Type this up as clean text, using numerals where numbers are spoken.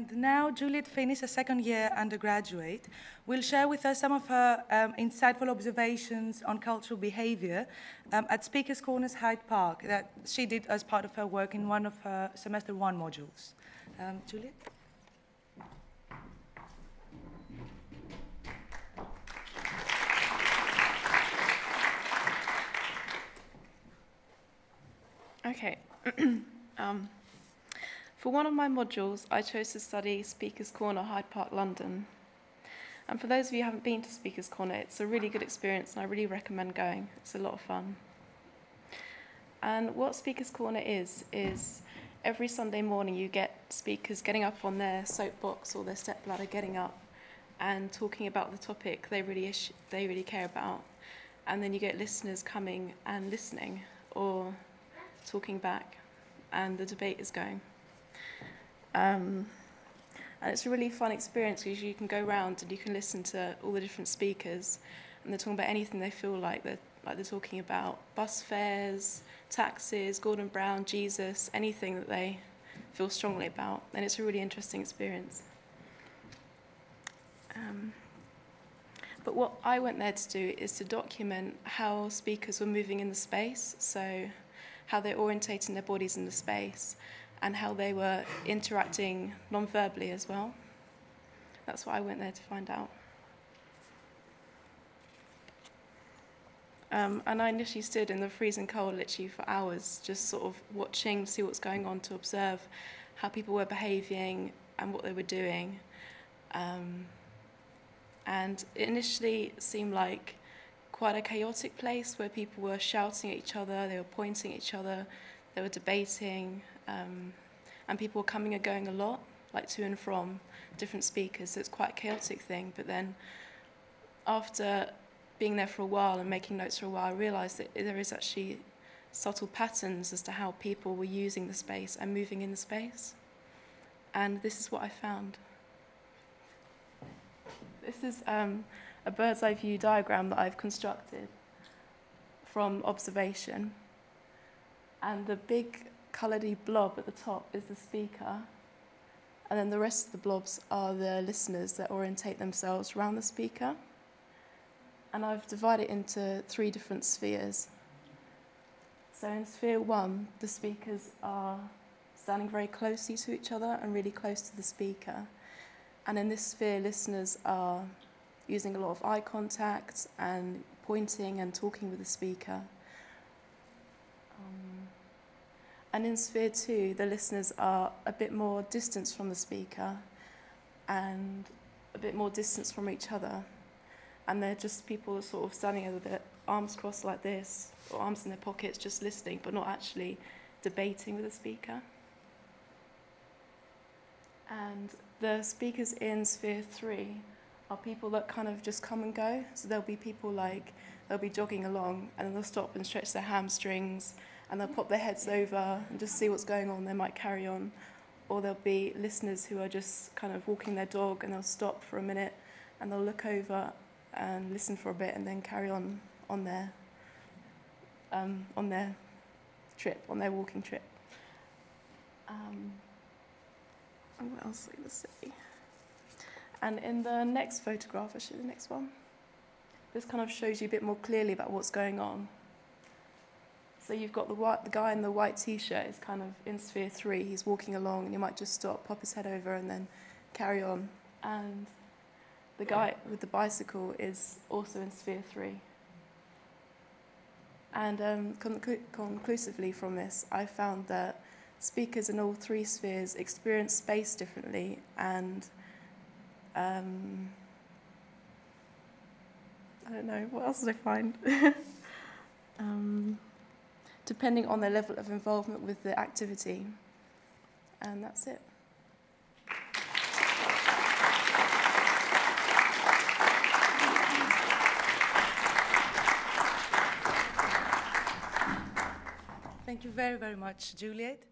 And now Juliet Finnis, a second-year undergraduate, will share with us some of her insightful observations on cultural behaviour at Speakers Corner's Hyde Park that she did as part of her work in one of her semester 1 modules. Juliet? Okay. For one of my modules, I chose to study Speakers Corner, Hyde Park, London. And for those of you who haven't been to Speakers Corner, it's a really good experience and I really recommend going. It's a lot of fun. And what Speakers Corner is every Sunday morning you get speakers getting up on their soapbox or their stepladder, getting up and talking about the topic they really care about. And then you get listeners coming and listening or talking back, and the debate is going. And it's a really fun experience because you can go around and you can listen to all the different speakers, and they're talking about anything they feel like. They're talking about bus fares, taxes, Gordon Brown, Jesus, anything that they feel strongly about, and it's a really interesting experience. But what I went there to do is to document how speakers were moving in the space, so how they're orientating their bodies in the space, and how they were interacting non-verbally as well. That's what I went there to find out. And I initially stood in the freezing cold literally for hours, just sort of watching to see what's going on, to observe how people were behaving and what they were doing. And it initially seemed like quite a chaotic place where people were shouting at each other, they were pointing at each other, they were debating, and people were coming and going a lot, like to and from different speakers, so it's quite a chaotic thing. But then after being there for a while and making notes for a while, I realised that there is actually subtle patterns as to how people were using the space and moving in the space. And this is what I found. This is a bird's eye view diagram that I've constructed from observation. And the big coloured blob at the top is the speaker, and then the rest of the blobs are the listeners that orientate themselves around the speaker. And I've divided it into 3 different spheres. So in sphere 1, the speakers are standing very closely to each other and really close to the speaker. And in this sphere, listeners are using a lot of eye contact and pointing and talking with the speaker. And in sphere 2, the listeners are a bit more distance from the speaker and a bit more distance from each other. And they're just people sort of standing with their arms crossed like this, or arms in their pockets, just listening, but not actually debating with the speaker. And the speakers in sphere 3 are people that kind of just come and go. So there'll be people like, they'll be jogging along and then they'll stop and stretch their hamstrings and they'll pop their heads over and just see what's going on. They might carry on. Or there'll be listeners who are just kind of walking their dog and they'll stop for a minute and they'll look over and listen for a bit and then carry on their trip, on their walking trip. What else are we going to see? And in the next photograph, actually the next one, this kind of shows you a bit more clearly about what's going on. So you've got the guy in the white t-shirt is kind of in sphere 3. He's walking along and he might just stop, pop his head over and then carry on. And the guy with the bicycle is also in sphere 3. And conclusively from this, I found that speakers in all 3 spheres experience space differently, and I don't know, what else did I find? Depending on their level of involvement with the activity. And that's it. Thank you very, very much, Juliet.